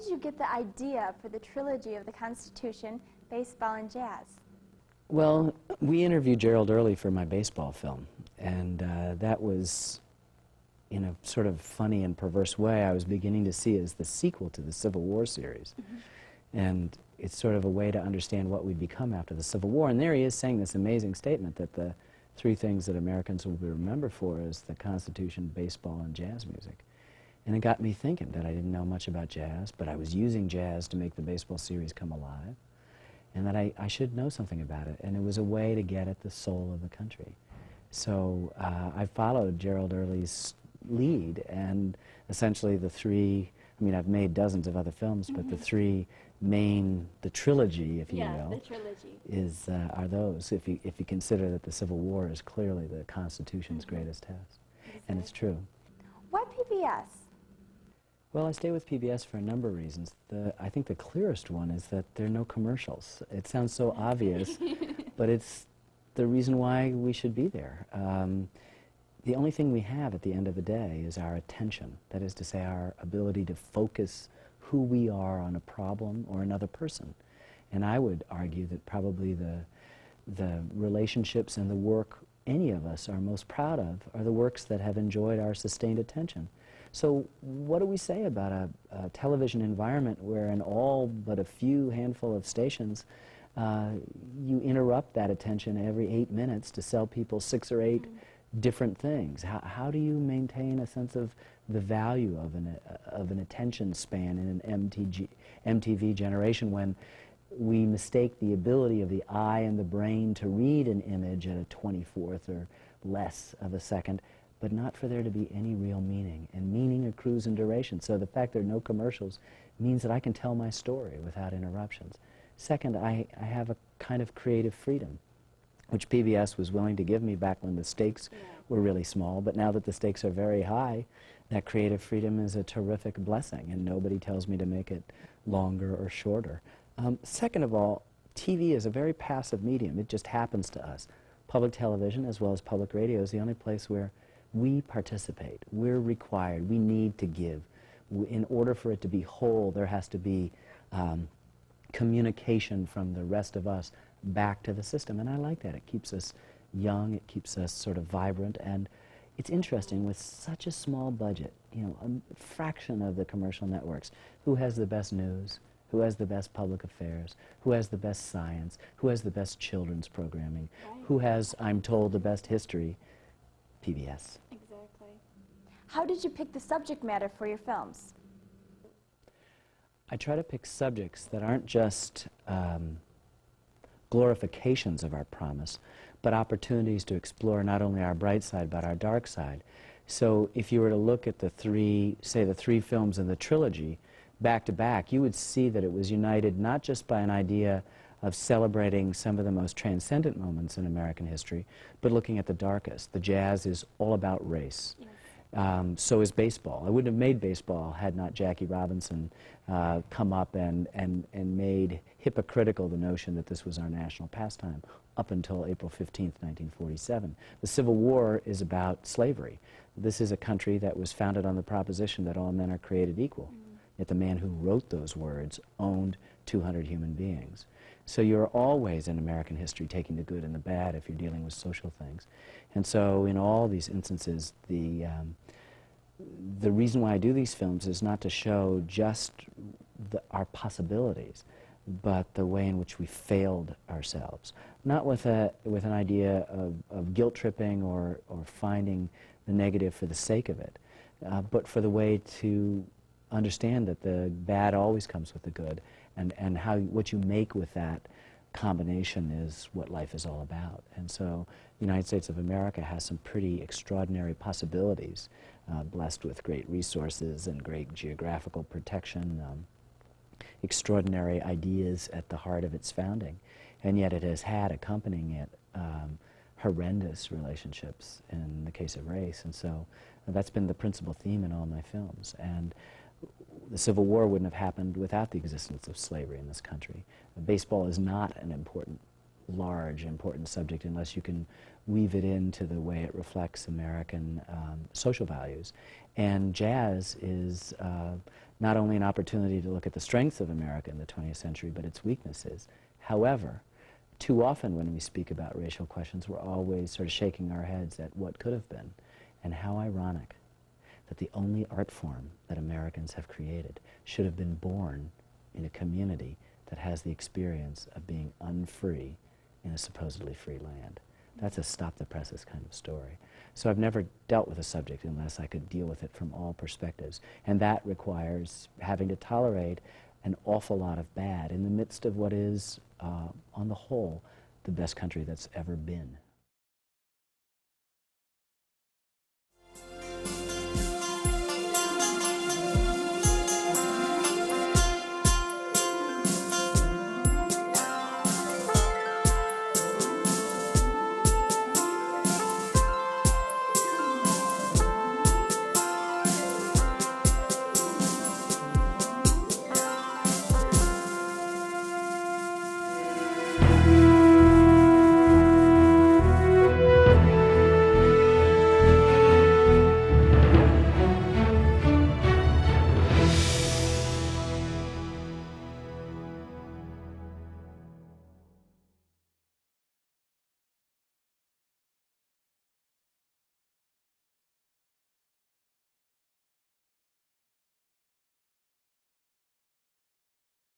did you get the idea for the trilogy of the Constitution, baseball, and jazz? Well, we interviewed Gerald Early for my baseball film, and that was, in a sort of funny and perverse way, I was beginning to see as the sequel to the Civil War series. And it's sort of a way to understand what we'd become after the Civil War. And there he is saying this amazing statement that the three things that Americans will be remembered for is the Constitution, baseball, and jazz music. And it got me thinking that I didn't know much about jazz, but I was using jazz to make the baseball series come alive, and that I should know something about it. And it was a way to get at the soul of the country. So I followed Gerald Early's lead, and essentially the three, I mean, I've made dozens of other films, but the three main, the trilogy, if you will, the trilogy. is, are those, if you consider that the Civil War is clearly the Constitution's greatest test. Exactly. And it's true. Why PBS? Well, I stay with PBS for a number of reasons. I think the clearest one is that there are no commercials. It sounds so obvious, but it's the reason why we should be there. The only thing we have at the end of the day is our attention. That is to say, our ability to focus who we are on a problem or another person. And I would argue that probably the relationships and the work any of us are most proud of are the works that have enjoyed our sustained attention. So what do we say about a television environment where in all but a few handful of stations you interrupt that attention every 8 minutes to sell people 6 or 8 different things? How do you maintain a sense of the value of an attention span in an MTV generation when we mistake the ability of the eye and the brain to read an image at a 24th or less of a second, but not for there to be any real meaning? And meaning accrues in duration. So the fact there are no commercials means that I can tell my story without interruptions. Second, I have a kind of creative freedom, which PBS was willing to give me back when the stakes were really small. But now that the stakes are very high, that creative freedom is a terrific blessing, and nobody tells me to make it longer or shorter. Second of all, TV is a very passive medium. It just happens to us. Public television, as well as public radio, is the only place where we participate. We're required. We need to give. In order for it to be whole, there has to be communication from the rest of us back to the system, and I like that. It keeps us young, it keeps us sort of vibrant, and it's interesting with such a small budget, you know, a fraction of the commercial networks, who has the best news, who has the best public affairs, who has the best science, who has the best children's programming, who has, I'm told, the best history? PBS. Exactly. How did you pick the subject matter for your films? I try to pick subjects that aren't just glorifications of our promise, but opportunities to explore not only our bright side, but our dark side. So if you were to look at the three films in the trilogy, back to back, you would see that it was united not just by an idea of celebrating some of the most transcendent moments in American history, but looking at the darkest. The jazz is all about race. Yes. So is baseball. I wouldn't have made baseball had not Jackie Robinson come up and made hypocritical the notion that this was our national pastime up until April 15th, 1947. The Civil War is about slavery. This is a country that was founded on the proposition that all men are created equal. Yet the man who wrote those words owned 200 human beings. So you're always in American history taking the good and the bad if you're dealing with social things. And so in all these instances, the reason why I do these films is not to show just our possibilities, but the way in which we failed ourselves. Not with an idea of guilt tripping or finding the negative for the sake of it, but for the way to understand that the bad always comes with the good, and what you make with that combination is what life is all about. And so the United States of America has some pretty extraordinary possibilities, blessed with great resources and great geographical protection, extraordinary ideas at the heart of its founding, and yet it has had accompanying it horrendous relationships in the case of race. And so that's been the principal theme in all my films. And the Civil War wouldn't have happened without the existence of slavery in this country. Baseball is not an important large, important subject unless you can weave it into the way it reflects American social values. And jazz is not only an opportunity to look at the strengths of America in the 20th century, but its weaknesses. However, too often when we speak about racial questions, we're always sort of shaking our heads at what could have been. And how ironic that the only art form that Americans have created should have been born in a community that has the experience of being unfree in a supposedly free land. That's a stop the presses kind of story. So I've never dealt with a subject unless I could deal with it from all perspectives. And that requires having to tolerate an awful lot of bad in the midst of what is, on the whole, the best country that's ever been.